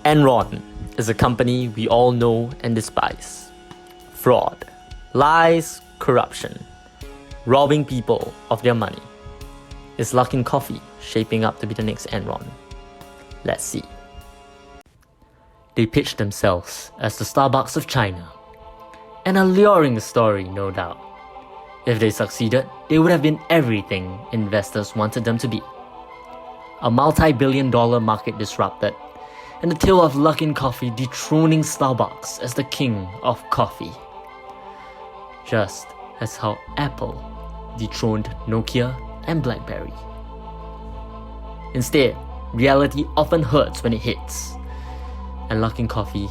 Enron is a company we all know and despise. Fraud, lies, corruption, robbing people of their money. Is Luckin Coffee shaping up to be the next Enron? Let's see. They pitched themselves as the Starbucks of China. An alluring story, no doubt. If they succeeded, they would have been everything investors wanted them to be. A multi-billion-dollar market disrupted, and the tale of Luckin Coffee dethroning Starbucks as the king of coffee. Just as how Apple dethroned Nokia and BlackBerry. Instead, reality often hurts when it hits, and Luckin Coffee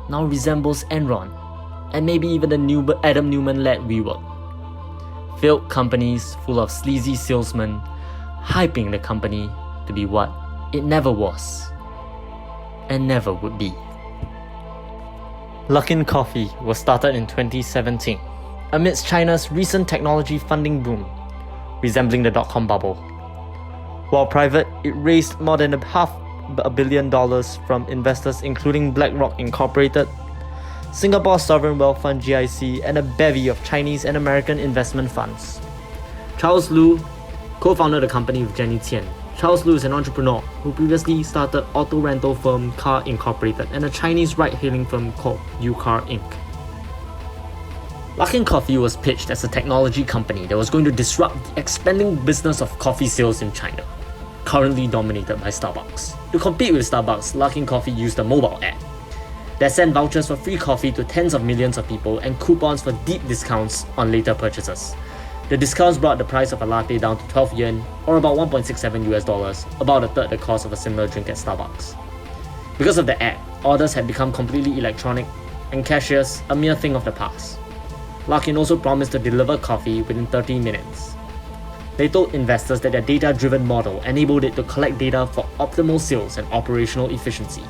now resembles Enron, and maybe even the Adam Newman-led WeWork. Failed companies full of sleazy salesmen, hyping the company to be what it never was, and never would be. Luckin Coffee was started in 2017, amidst China's recent technology funding boom, resembling the dot-com bubble. While private, it raised more than $500 million from investors including BlackRock Incorporated, Singapore Sovereign Wealth Fund GIC, and a bevy of Chinese and American investment funds. Charles Lu co-founded the company with Jenny Tian. Charles Lu is an entrepreneur who previously started auto rental firm Car Incorporated and a Chinese ride-hailing firm called UCar Inc. Luckin Coffee was pitched as a technology company that was going to disrupt the expanding business of coffee sales in China, currently dominated by Starbucks. To compete with Starbucks, Luckin Coffee used a mobile app that sent vouchers for free coffee to tens of millions of people and coupons for deep discounts on later purchases. The discounts brought the price of a latte down to 12 yen, or about $1.67, about a third the cost of a similar drink at Starbucks. Because of the app, orders had become completely electronic, and cashiers a mere thing of the past. Luckin also promised to deliver coffee within 30 minutes. They told investors that their data-driven model enabled it to collect data for optimal sales and operational efficiency.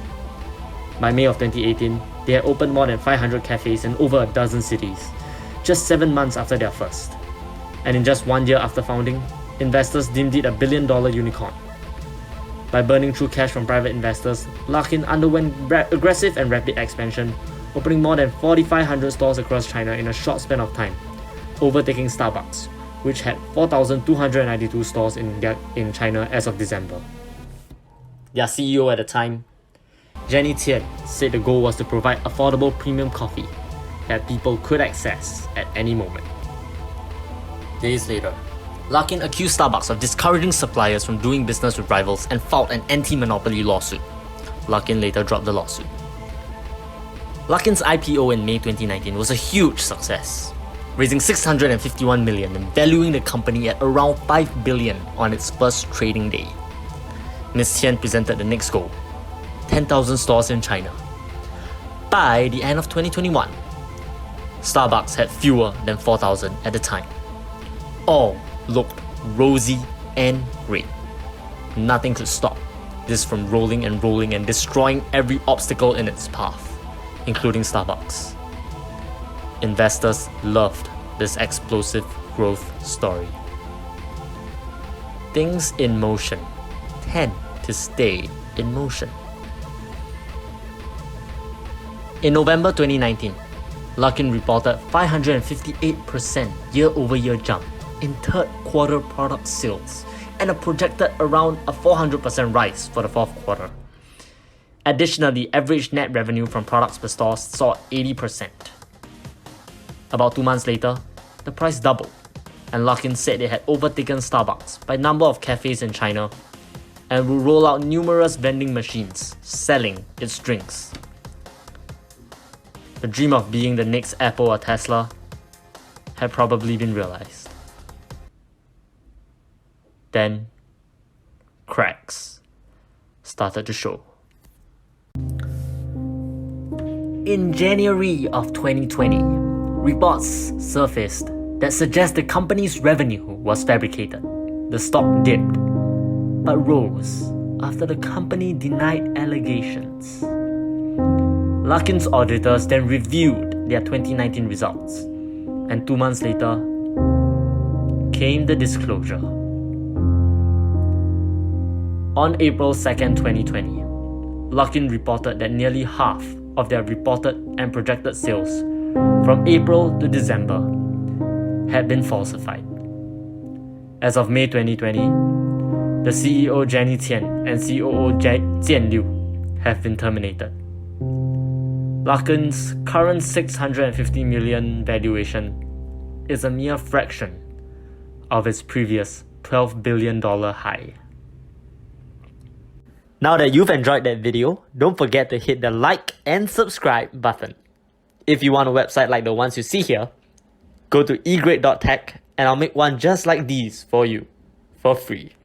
By May of 2018, they had opened more than 500 cafes in over a dozen cities, just 7 months after their first. And in just 1 year after founding, investors deemed it a billion-dollar unicorn. By burning through cash from private investors, Luckin underwent aggressive and rapid expansion, opening more than 4,500 stores across China in a short span of time, overtaking Starbucks, which had 4,292 stores in China as of December. Their CEO at the time, Jenny Tian, said the goal was to provide affordable premium coffee that people could access at any moment. Days later, Luckin accused Starbucks of discouraging suppliers from doing business with rivals and filed an anti-monopoly lawsuit. Luckin later dropped the lawsuit. Luckin's IPO in May 2019 was a huge success, raising $651 million and valuing the company at around $5 billion on its first trading day. Ms. Tian presented the next goal: 10,000 stores in China. By the end of 2021, Starbucks had fewer than 4,000 at the time. All looked rosy and great. Nothing could stop this from rolling and destroying every obstacle in its path, including Starbucks. Investors loved this explosive growth story. Things in motion tend to stay in motion. In November 2019, Luckin reported 558% year-over-year jump in third quarter product sales and a projected around a 400% rise for the fourth quarter. Additionally, average net revenue from products per store saw 80%. About 2 months later, the price doubled, and Luckin said it had overtaken Starbucks by number of cafes in China and will roll out numerous vending machines selling its drinks. The dream of being the next Apple or Tesla had probably been realized. Then, cracks started to show. In January of 2020, reports surfaced that suggest the company's revenue was fabricated. The stock dipped, but rose after the company denied allegations. Luckin's auditors then reviewed their 2019 results, and 2 months later came the disclosure. On April 2nd, 2020, Luckin reported that nearly half of their reported and projected sales from April to December had been falsified. As of May 2020, the CEO Jenny Tian and COO Jian Liu have been terminated. Luckin's current $650 million valuation is a mere fraction of its previous $12 billion high. Now that you've enjoyed that video, don't forget to hit the like and subscribe button. If you want a website like the ones you see here, go to egrade.tech and I'll make one just like these for you, for free.